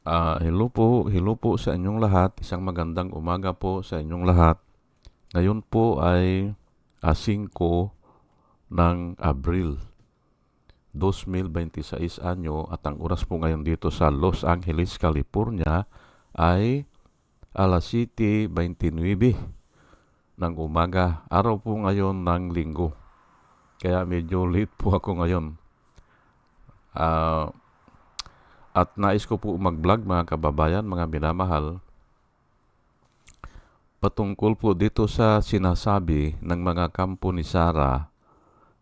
Hello po sa inyong lahat. Isang magandang umaga po sa inyong lahat. Ngayon po ay 5 ng Abril 2026 anyo at ang oras po ngayon dito sa Los Angeles, California ay alas 7:29 ng umaga. Araw po ngayon ng linggo. Kaya medyo late po ako ngayon. Ah, at nais ko po mag-vlog mga kababayan, mga minamahal, patungkol po dito sa sinasabi ng mga kampo ni Sara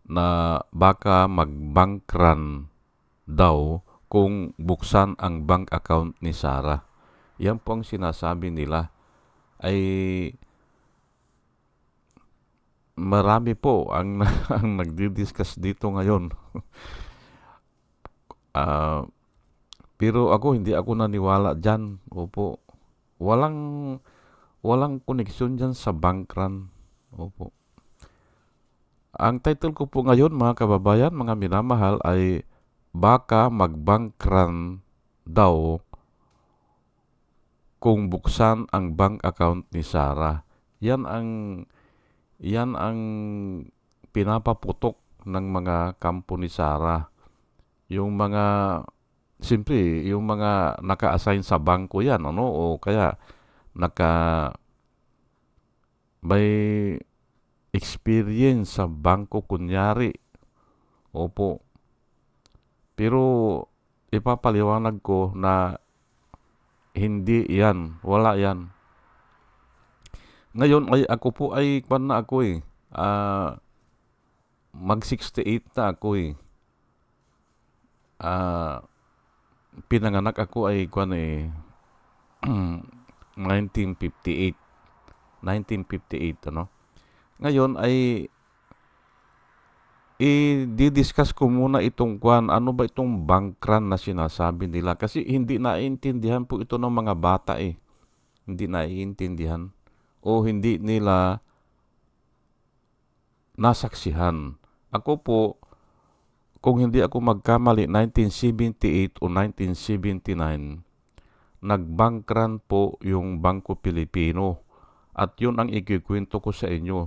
na baka mag-bank run daw kung buksan ang bank account ni Sara. Yan po ang sinasabi nila. Ay marami po ang, ang nagdi-discuss dito ngayon. Ah, pero hindi ako naniwala dyan. Opo. Walang, walang koneksyon dyan sa bank run. Opo. Ang title ko po ngayon mga kababayan, mga minamahal ay baka mag-bank run daw kung buksan ang bank account ni Sara. Yan ang yan ang pinapaputok ng mga kampo ni Sara. Yung mga Siyempre, yung mga naka-assign sa bangko yan, o kaya naka may experience sa bangko kunyari. Opo. Pero ipapaliwanag ko na hindi yan. Wala yan. Ngayon ay ako po ay kwan na ako eh. Mag 68 na ako eh. Pinanganak ako ay kwan eh 1958. 1958 ano. Ngayon ay i-discuss ko muna itong kwan, ano ba itong bank run na sinasabi nila kasi hindi naiintindihan po ito ng mga bata eh. Hindi naiintindihan o hindi nila nasaksihan. Ako po, kung hindi ako magkamali, 1978 o 1979, nag-bank run po yung Bangko Pilipino. At yun ang ikikwento ko sa inyo.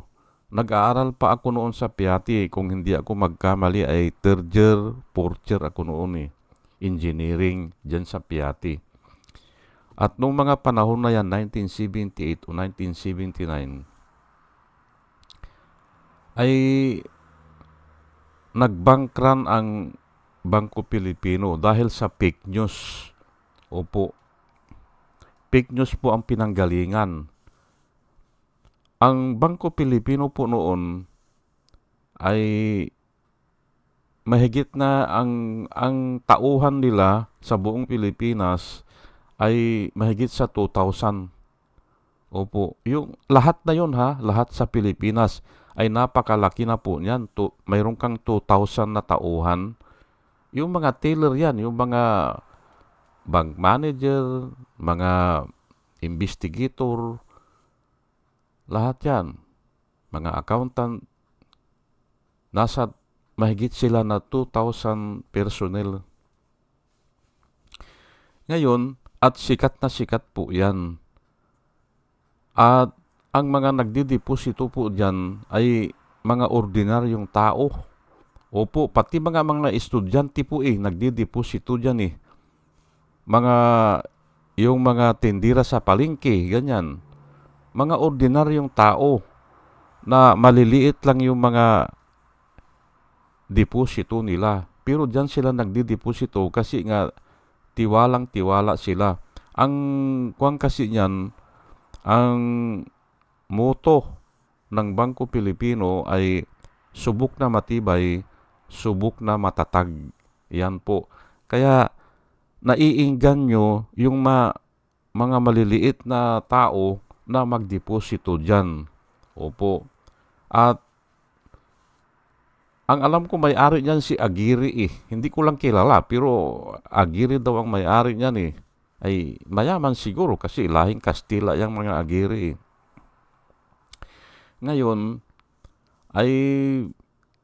Nag-aaral pa ako noon sa Piati. Kung hindi ako magkamali ay third year, fourth year ako noon eh. Engineering dyan sa Piati. At noong mga panahon na yan, 1978 o 1979, ay nag-bank run ang Bangko Pilipino dahil sa fake news. Opo, fake news po ang pinanggalingan. Ang Bangko Pilipino po noon ay mahigit na ang tauhan nila sa buong Pilipinas ay mahigit sa 2,000. Opo, yung lahat na yun lahat sa Pilipinas ay napakalaki na po niyan. Mayroon kang 2,000 na tauhan. Yung mga teller yan, yung mga bank manager, mga investigator, lahat yan, mga accountant, nasa mahigit sila na 2,000 personnel. Ngayon, at sikat na sikat po yan. At ang mga nagdideposito po dyan ay mga ordinaryong tao. Opo, pati mga estudyante po nagdideposito dyan eh. Yung mga tindira sa palengke, ganyan. Mga ordinaryong tao na maliliit lang yung mga deposito nila. Pero dyan sila nagdideposito kasi nga tiwalang-tiwala sila. Ang kuwang kasi niyan, ang moto ng Bangko Pilipino ay subok na matibay, subok na matatag. Yan po. Kaya naiingganyo yung mga maliliit na tao na magdeposito dyan. Opo. At ang alam ko may-ari niyan si Aguirre eh. Hindi ko lang kilala pero Aguirre daw ang may-ari niyan eh. Ay mayaman siguro kasi lahing Kastila yung mga Aguirre eh. Ngayon ay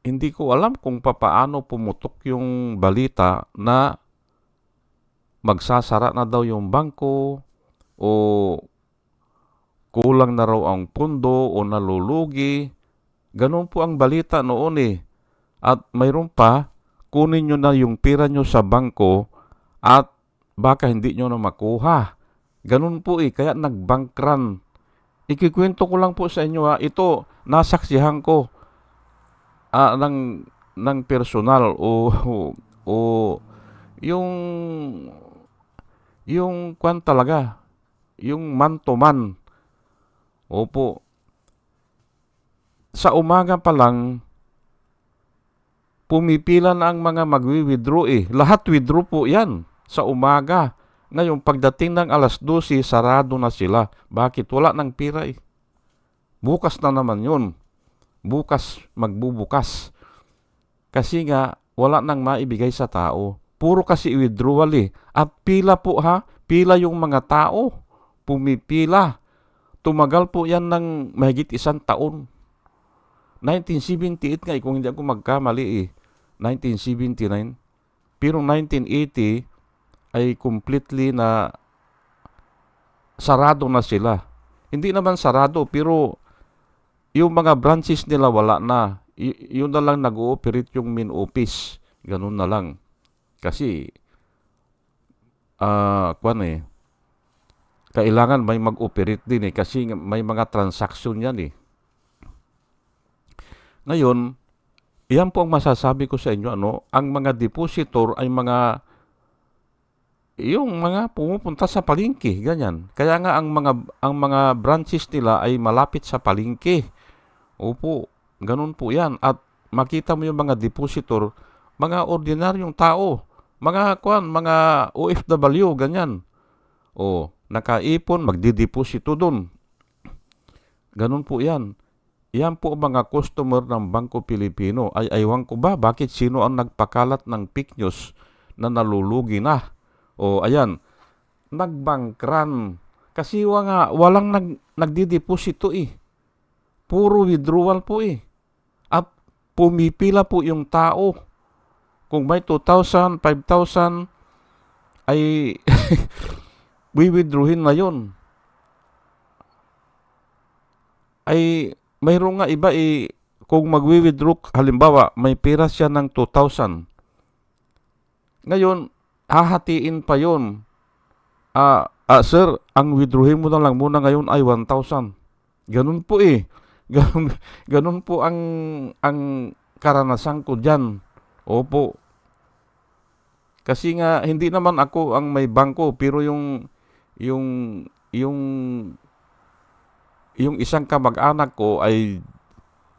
hindi ko alam kung papaano pumutok yung balita na magsasara na daw yung bangko o kulang na raw ang pundo o nalulugi. Ganun po ang balita noon eh. At mayroon pa, kunin nyo na yung pera nyo sa bangko at baka hindi nyo na makuha. Ganun po eh, kaya nag-bank run. Ikikwento ko lang po sa inyo ha, ito nasaksihan ko ng personal o yung kwan talaga, yung man to man. Opo, sa umaga pa lang, pumipila na ang mga magwi-withdraw eh. Lahat withdraw po yan sa umaga. Ngayon, pagdating ng alas 12, sarado na sila. Bakit? Wala ng pira eh. Bukas na naman yun. Bukas, magbubukas. Kasi nga, wala nang maibigay sa tao. Puro kasi withdrawal eh. At pila po ha, pila yung mga tao. Pumipila. Tumagal po yan ng mahigit 1 taon. 1978 nga, kung hindi ako magkamali 1979. Pero 1980 ay completely na sarado na sila. Hindi naman sarado, pero yung mga branches nila wala na. Yun na lang nag-ooperate yung main office. Ganun na lang. Kasi, kailangan may mag-operate din kasi may mga transaction yan eh. Ngayon, iyan po ang masasabi ko sa inyo, ang mga depositor ay yung mga pumupunta sa palengke, ganyan. Kaya nga ang mga branches nila ay malapit sa palengke. Opo, ganun po 'yan. At makita mo yung mga depositor, mga ordinaryong tao, mga OFW, ganyan. O, nakaipon, magdideposito doon. Ganun po 'yan. Yan po mga customer ng Bangko Pilipino. Ay aywan ko ba bakit sino ang nagpakalat ng fake news na nalulugi na? O ayan, nag-bank run. Kasi walang nagdideposito eh. Puro withdrawal po eh. At pumipila po yung tao. Kung may 2,000, 5,000, ay withdrawin na yun. Ay mayroon nga iba kung magwi-withdraw, halimbawa, may pera siya ng 2,000. Ngayon, hahatiin pa yun. Sir, ang withdrawin mo na lang muna ngayon ay 1,000. Ganun po eh. Ganun po ang karanasan ko dyan. Opo. Kasi nga, hindi naman ako ang may bangko, pero yung isang kamag-anak ko ay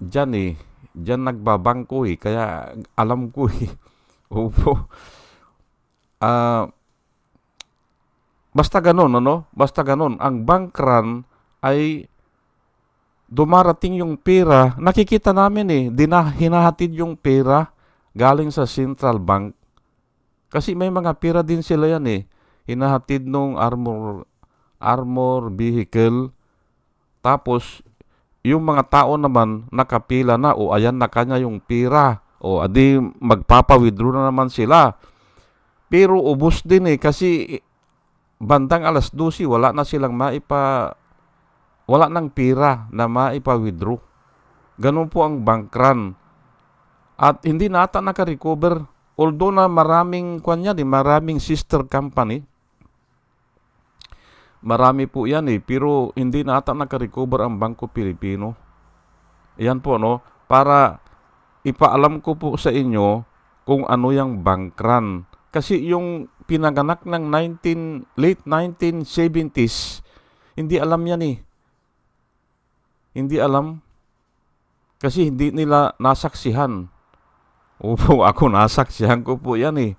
dyan nagbabangko kaya alam ko Opo. Basta ganun, Basta ganun. Ang bank run ay dumarating yung pera, nakikita namin hinahatid yung pera galing sa Central Bank. Kasi may mga pera din sila yan hinahatid nung armor vehicle. Tapos, yung mga tao naman nakapila na, ayan na kanya yung pira. Adi magpapa-withdraw na naman sila. Pero ubos din kasi bandang alas 12, wala nang pira na maipa-withdraw. Ganun po ang bank run. At hindi na ata naka-recover. Although na maraming sister company. Marami po yan pero hindi na ata naka-recover ang Bangko Pilipino. Yan po para ipaalam ko po sa inyo kung ano yung bank run. Kasi yung pinaganak ng late 1970s, hindi alam yan Hindi alam. Kasi hindi nila nasaksihan. Opo, ako nasaksihan ko po yan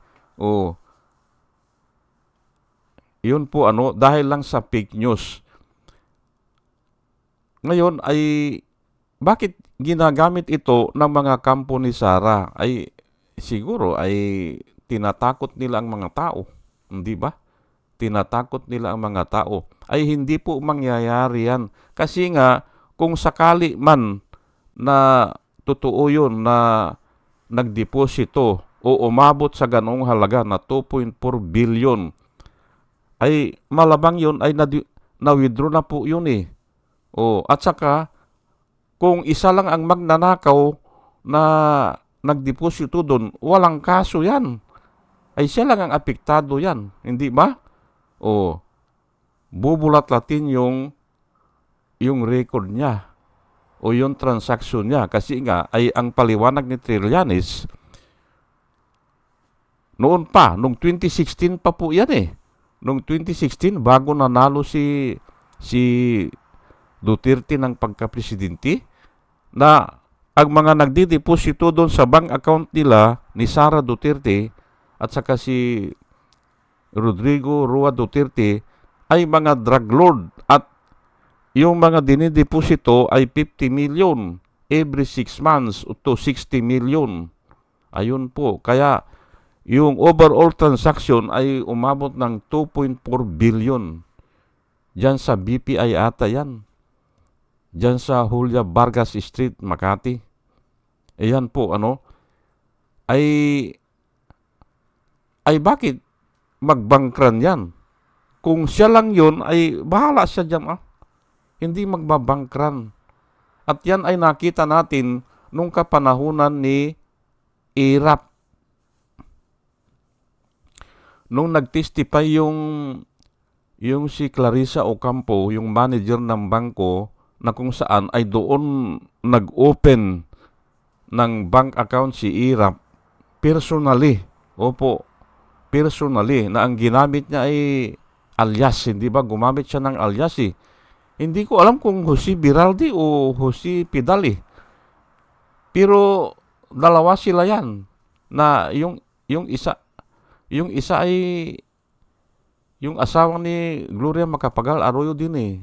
Yun po dahil lang sa fake news. Ngayon ay bakit ginagamit ito ng mga kampo ni Sara? Ay siguro ay tinatakot nila ang mga tao, hindi ba? Tinatakot nila ang mga tao. Ay hindi po mangyayari yan. Kasi nga kung sakali man na totoo yun na nagdeposito o umabot sa ganong halaga na 2.4 billion ay malabang yun ay na-withdraw na po yun eh. At saka, kung isa lang ang magnanakaw na nagdeposito doon, walang kaso yan. Ay siya lang ang apektado yan. Hindi ba? Bubulat-latin yung record niya o yung transaction niya. Kasi nga, ay ang paliwanag ni Trillanes, noon pa, nung 2016 pa po yan eh. Nung 2016, bago nanalo si Duterte ng pagka-presidente, na ang mga nagdideposito doon sa bank account nila ni Sara Duterte at saka si Rodrigo Roa Duterte ay mga drug lord at yung mga dinideposito ay 50 million every 6 months to 60 million. Ayun po. Kaya yung overall transaction ay umabot ng 2.4 billion. Diyan sa BPI ata yan. Diyan sa Julia Vargas Street, Makati. Ayan po, ay bakit magbangkran yan? Kung siya lang yun, ay bahala siya dyan, hindi magbabangkran. At yan ay nakita natin nung kapanahunan ni Irap. Nung nagtestify yung si Clarissa Ocampo, yung manager ng bangko, na kung saan ay doon nag-open ng bank account si Irap personally. Personally, na ang ginamit niya ay alias, hindi ba? Gumamit siya ng alias eh. Hindi ko alam kung Jose Biraldi o Jose Pidal eh. Pero dalawa sila yan. Na yung isa ay yung asawa ni Gloria Macapagal Arroyo din eh.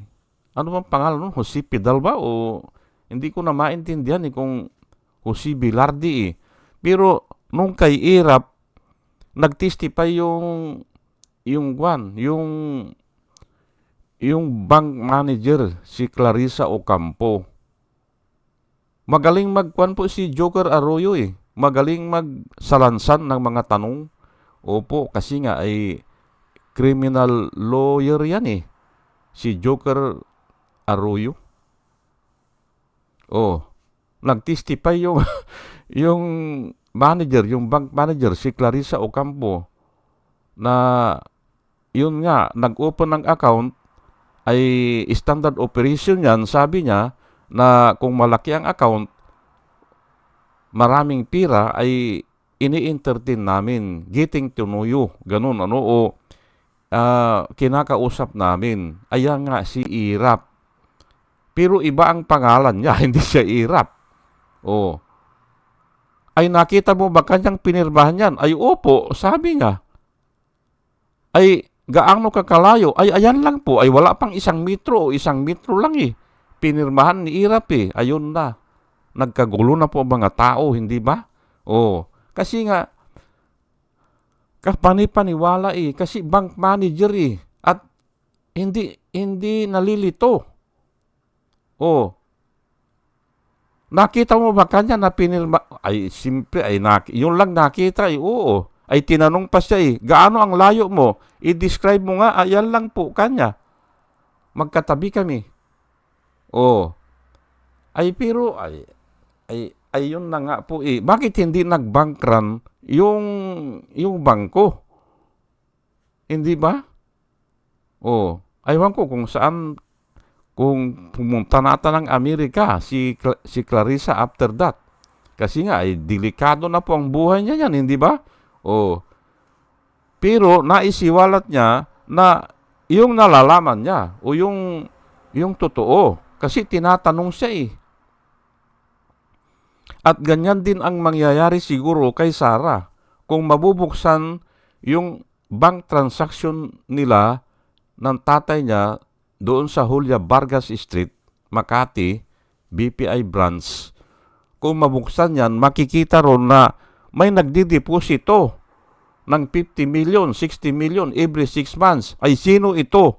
Ano bang pangalan nun? Jose Pidal ba? O hindi ko na maintindihan eh kung Jose Bilardi eh. Pero nung kay Irap, nagtestify yung bank manager si Clarissa Ocampo. Magaling magkuan po si Joker Arroyo eh. Magaling magsalansan ng mga tanong. Opo, kasi nga ay criminal lawyer yan eh. Si Joker Arroyo. Nagtestify yung manager, yung bank manager, si Clarissa Ocampo, na yun nga, nag-open ng account, ay standard operation yan. Sabi niya na kung malaki ang account, maraming pira, ay ini-entertain namin, getting to know you, ganun, kinakausap namin. Ayan nga si Irap. Pero iba ang pangalan niya, hindi siya Irap. Ay nakita mo ba kanyang pinirmahan yan? Ay opo, sabi niya. Ay gaano kakalayo? Ay ayan lang po, ay wala pang 1 metro o 1 metro lang eh. Pinirmahan ni Irap eh. Ayun na. Nagkagulo na po mga tao, hindi ba? Kasi nga, kapani-paniwala eh. Kasi bank manager eh. At hindi nalilito. Nakita mo ba kanya na pinirma? Ay, simple, yun lang nakita eh. Oo. Ay tinanong pa siya eh, gaano ang layo mo? I-describe mo nga, ayan lang po kanya. Magkatabi kami. Ay pero, ay yun na nga po eh. Bakit hindi nag-bank run yung bangko? Hindi ba? Aywan ko kung saan, kung pumunta nata ng Amerika si Clarissa after that. Kasi nga, ay delikado na po ang buhay niya yan, hindi ba? Pero naisiwalat niya na yung nalalaman niya o yung totoo. Kasi tinatanong siya eh. At ganyan din ang mangyayari siguro kay Sara. Kung mabubuksan yung bank transaction nila ng tatay niya doon sa Julia Vargas Street, Makati, BPI branch. Kung mabuksan yan, makikita ron na may nagdideposito ng 50 million, 60 million every 6 months. Ay sino ito?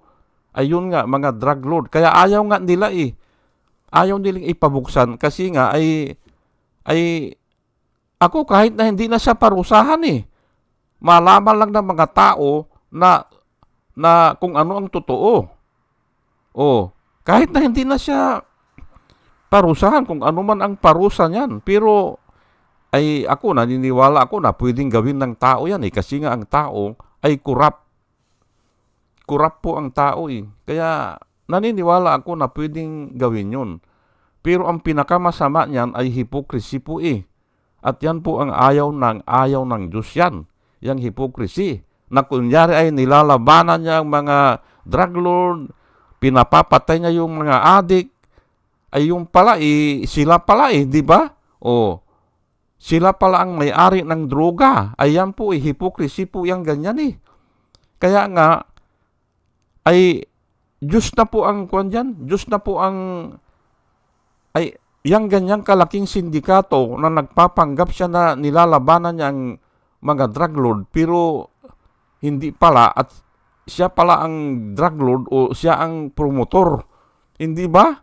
Ayun nga, mga drug lord. Kaya ayaw nga nila eh. Ayaw nilang ipabuksan kasi nga ay ako kahit na hindi na siya parusahan eh. Malaman lang ng mga tao na na kung ano ang totoo. O, kahit na hindi na siya parusahan, kung ano man ang parusa niyan. Pero, ay ako, naniniwala ako na pwedeng gawin ng tao yan kasi nga ang tao ay kurap. Kurap po ang tao Kaya, naniniwala ako na pwedeng gawin yun. Pero ang pinakamasama niyan ay hypocrisy po At yan po ang ayaw ng Diyos yan. Yang hypocrisy. Na kunyari ay nilalabanan niya ang mga drug lord, pinapapatay niya yung mga adik, ay yung pala sila pala di ba? Sila pala ang may-ari ng droga. Ayan po hypocrisy po yung ganyan Kaya nga, ay Diyos na po ang kwan dyan. Diyos na po ang yang ganyang kalaking sindikato na nagpapanggap siya na nilalabanan niya ang mga drug lord pero hindi pala at siya pala ang drug lord o siya ang promotor. Hindi ba?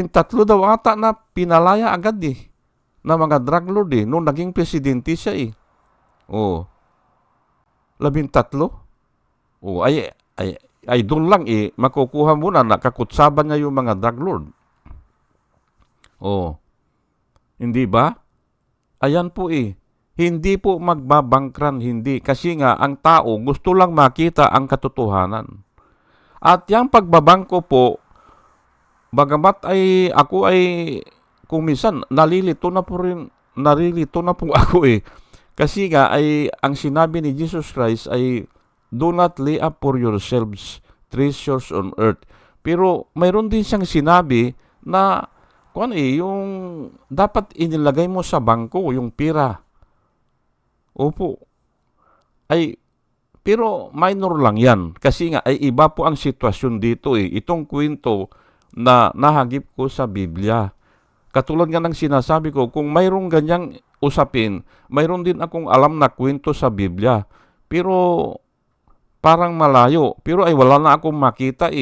13 daw ata na pinalaya agad na mga drug lord nung naging presidente siya 13? Ay doon lang makukuha mo na nakakutsaban niya yung mga drug lord. Hindi ba? Ayan po Hindi po magbabangkran, hindi. Kasi nga, ang tao gusto lang makita ang katotohanan. At yung pagbabangko po, bagamat ako kung minsan, narilito na po ako Kasi nga, ang sinabi ni Jesus Christ ay, do not lay up for yourselves treasures on earth. Pero mayroon din siyang sinabi na yung dapat inilagay mo sa bangko, yung pira. Opo. Pero minor lang yan. Kasi nga, iba po ang sitwasyon dito Itong kwento na nahagip ko sa Biblia. Katulad nga ng sinasabi ko, kung mayroong ganyang usapin, mayroon din akong alam na kwento sa Biblia. Pero parang malayo. Pero wala na akong makita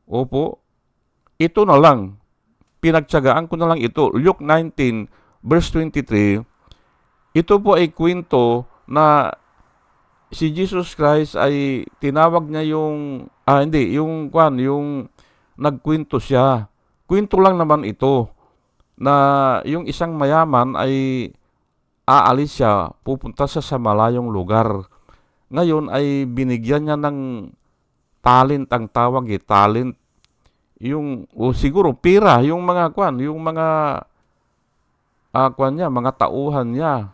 Opo. Ito na lang. Pinagtyagaan ko na lang ito. Luke 19 verse 23. Ito po ay kwento na si Jesus Christ ay tinawag niya yung nagkwento siya. Kwento lang naman ito na yung isang mayaman ay aalis siya, pupunta siya sa malayong lugar. Ngayon ay binigyan niya ng talent, ang tawag talent. Siguro pira, yung mga mga tauhan niya.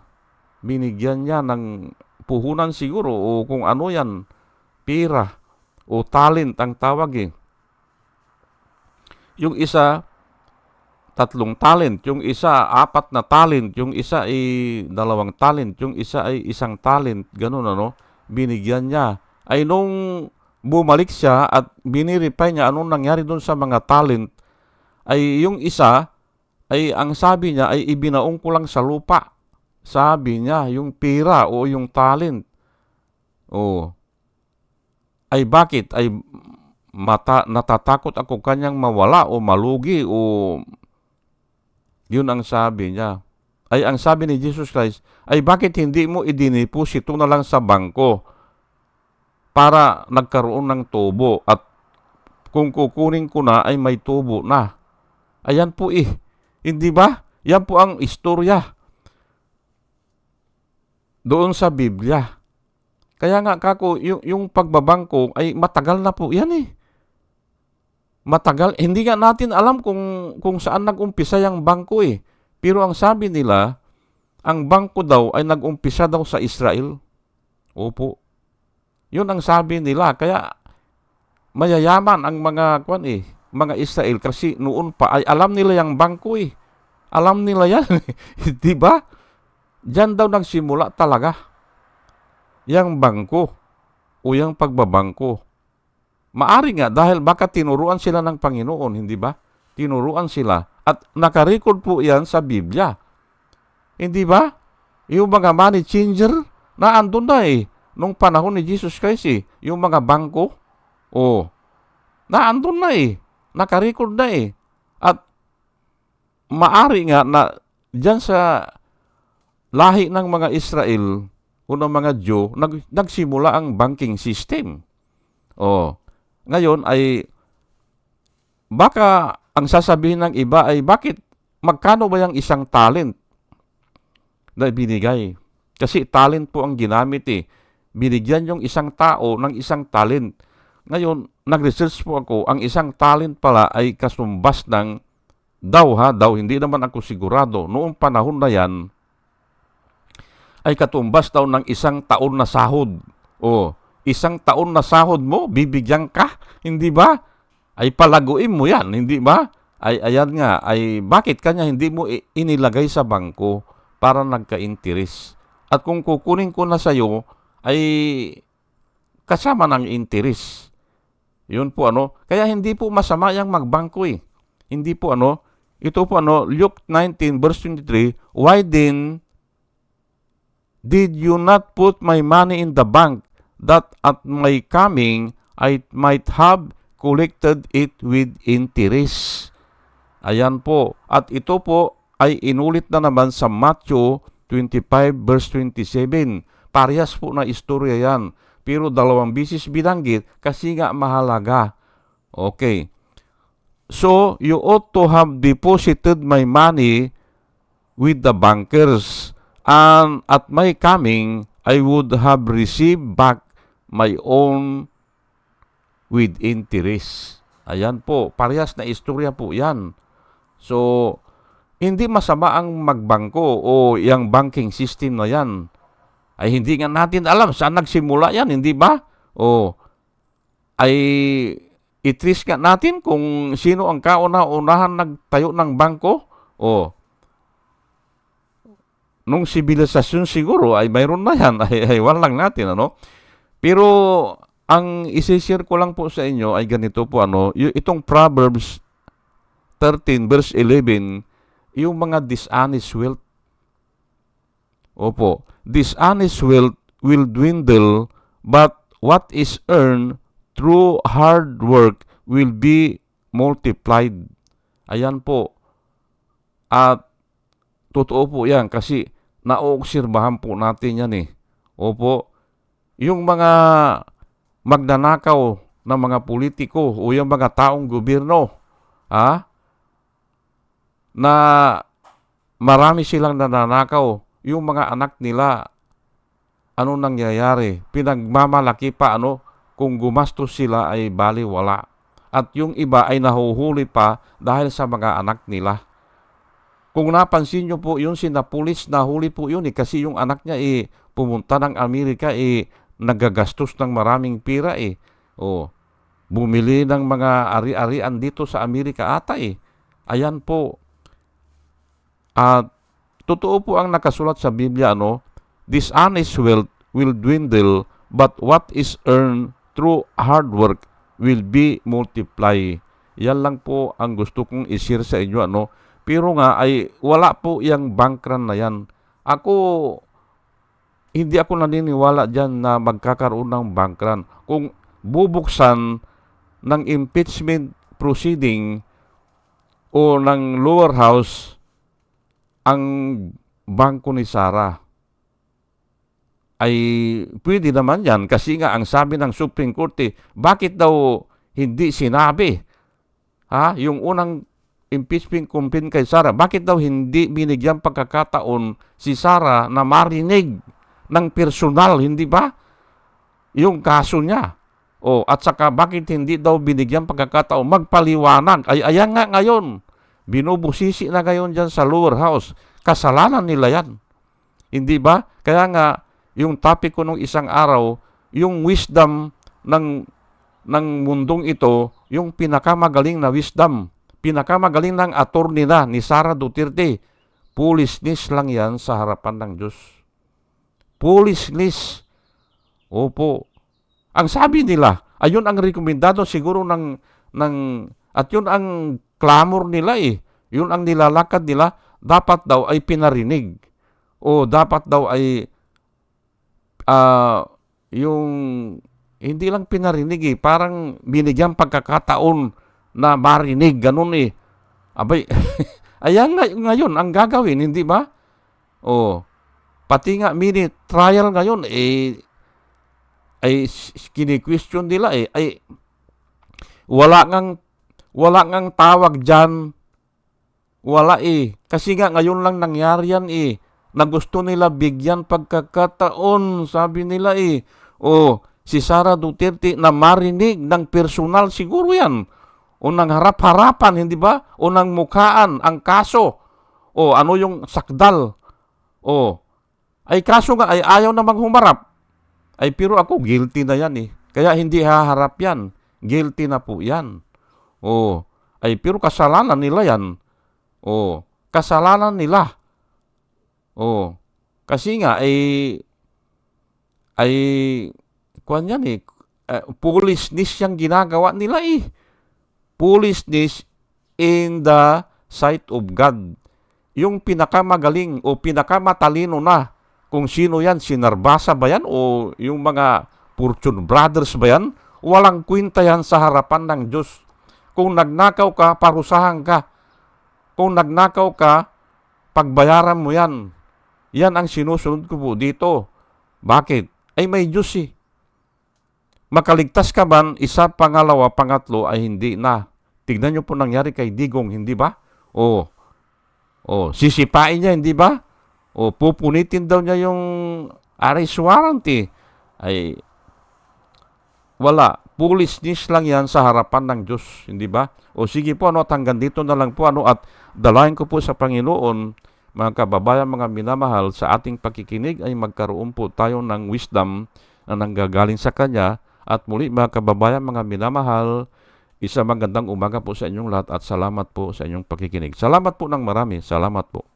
Binigyan niya ng puhunan siguro o kung ano yan, pira o talent ang tawag Yung isa, 3 talent. Yung isa, 4 na talent. Yung isa ay 2 talent. Yung isa ay 1 talent. Ganun binigyan niya. Nung bumalik siya at biniripay niya anong nangyari doon sa mga talent, yung isa, ang sabi niya ay ibinaong ko lang sa lupa. Sabi niya, yung pira o yung talent. Bakit? Natatakot ako kanyang mawala o malugi o yun ang sabi niya. Ang sabi ni Jesus Christ, bakit hindi mo idiniposito na lang sa bangko para nagkaroon ng tubo at kung kukunin ko na ay may tubo na. Ayan po Hindi ba? Yan po ang istorya doon sa Biblia. Kaya nga yung pagbabangko ay matagal na po yan Matagal. Hindi nga natin alam kung saan nag-umpisa yung bangko Pero ang sabi nila, ang bangko daw ay nag-umpisa daw sa Israel. Opo. Yun ang sabi nila. Kaya mayayaman ang mga mga Israel kasi noon pa ay alam nila yung bangko Alam nila yan. Di ba? Diyan daw nagsimula talaga yang bangko o yung pagbabangko. Maari nga dahil baka tinuruan sila ng Panginoon, hindi ba? Tinuruan sila. At nakarecord po yan sa Biblia. Hindi ba? Yung mga money changer na andun na nung panahon ni Jesus Christ yung mga bangko. Na andun na Nakarecord na At maari nga na dyan sa lahi ng mga Israel, unang mga Diyo, nagsimula ang banking system. Ngayon ay baka ang sasabihin ng iba ay bakit magkano ba yung isang talent na binigay? Kasi talent po ang ginamit eh. Binigyan yung isang tao ng isang talent. Ngayon, nag-research po ako, ang isang talent pala ay kasumbas ng daw, hindi naman ako sigurado. Noong panahon na yan, ay katumbas daw ng isang taon na sahod. Isang taon na sahod mo, bibigyan ka, hindi ba? Ay palaguin mo yan, hindi ba? Ayan nga, ay bakit kanya hindi mo inilagay sa bangko para nagka-interes? At kung kukunin ko na sa'yo, ay kasama ng interes. Yun po kaya hindi po masama yung magbangko eh. Hindi po ito po Luke 19 verse 23, why then did you not put my money in the bank, that at my coming I might have collected it with interest? Ayan po. At ito po ay inulit na naman sa Matthew 25 verse 27. Parehas po na istorya yan. Pero 2 bisis binanggit kasi nga mahalaga. Okay. So, you ought to have deposited my money with the bankers, and at my coming, I would have received back my own with interest. Ayan po, parehas na istorya po yan. So, hindi masama ang magbangko o yung banking system na yan. Ay hindi nga natin alam saan nagsimula yan, hindi ba? Ay i-trace nga natin kung sino ang kauna-unahan nagtayo ng bangko. Nung sibilisasyon siguro ay mayroon na yan, ay walang natin, Pero ang isi-share ko lang po sa inyo ay ganito po, itong Proverbs 13 verse 11, yung mga dishonest wealth. Dishonest wealth will dwindle, but what is earned through hard work will be multiplied. Ayan po. At totoo po yan kasi naoobserbahan po natin yan eh. Yung mga magnanakaw ng mga politiko o yung mga taong gobyerno, na marami silang nananakaw, yung mga anak nila, ano nangyayari? Pinagmamalaki pa kung gumastos sila ay baliwala. At yung iba ay nahuhuli pa dahil sa mga anak nila. Kung napansin nyo po, yung sinapulis, nahuli po yun kasi yung anak niya pumunta ng Amerika nagagastos ng maraming pira bumili ng mga ari-arian dito sa Amerika ata Ayan po. At totoo po ang nakasulat sa Biblia, dishonest wealth will dwindle, but what is earned through hard work will be multiplied. Yan lang po ang gusto kong i-share sa inyo, Pero nga ay wala po yung bank run na yan. Hindi ako naniniwala dyan na magkakaroon ng bank run. Kung bubuksan ng impeachment proceeding o ng lower house ang bangko ni Sara, ay pwede naman yan kasi nga ang sabi ng Supreme Court bakit daw hindi sinabi yung unang impeachment complaint kay Sara, bakit daw hindi binigyan pagkakataon si Sara na marinig ng personal, hindi ba? Yung kaso niya. At saka bakit hindi daw binigyan pagkakataon magpaliwanag? Ayan nga ngayon, binubusisi na ngayon dyan sa lower house. Kasalanan nila yan. Hindi ba? Kaya nga, yung topic ko nung isang araw, yung wisdom ng mundong ito, yung pinakamagaling na wisdom, pinakamagaling ng attorney na ni Sara Duterte, foolishness lang yan sa harapan ng Diyos. Foolishness. Opo. Ang sabi nila, ayun ang rekomendado siguro at yun ang clamor nila Yun ang nilalakad nila, dapat daw ay pinarinig. Dapat daw ay yung hindi lang pinarinig parang binigyan pagkakataon na marinig, ganun Abay, ayan ngayon ang gagawin, hindi ba? Pati nga mini trial ngayon, ay kini-question nila ay wala ngang tawag dyan, wala Kasi nga ngayon lang nangyari yan na gusto nila bigyan pagkakataon, sabi nila si Sara Duterte na marinig ng personal siguro yan, o nang harap-harapan, hindi ba? O nang mukhaan ang kaso, o ano yung sakdal, ay kaso nga ay ayaw namang humarap. Ay pero ako, guilty na yan Kaya hindi haharap yan. Guilty na po yan. Ay pero kasalanan nila yan. Kasalanan nila. Kasi nga ay kuwan yan foolishness yung ginagawa nila Foolishness in the sight of God. Yung pinakamagaling o pinakamatalino na kung sino yan, si Narbasa ba yan o yung mga Fortune Brothers ba yan, walang kwenta yan sa harapan ng Diyos. Kung nagnakaw ka, parusahan ka. Kung nagnakaw ka, pagbayaran mo yan. Yan ang sinusunod ko po dito. Bakit? Ay may Diyos Makaligtas ka man, isa, pangalawa, pangatlo ay hindi na. Tignan nyo po nangyari kay Digong, hindi ba? Sisipain niya, hindi ba? Pupunitin daw niya yung arrest warrant Ay, wala. Foolishness lang yan sa harapan ng Diyos, hindi ba? Sige po, at hanggang dito na lang po, at dalayan ko po sa Panginoon, mga kababayan, mga minamahal, sa ating pakikinig ay magkaroon po tayo ng wisdom na nanggagaling sa Kanya. At muli, mga kababayan, mga minamahal, isa magandang umaga po sa inyong lahat at salamat po sa inyong pakikinig. Salamat po ng marami. Salamat po.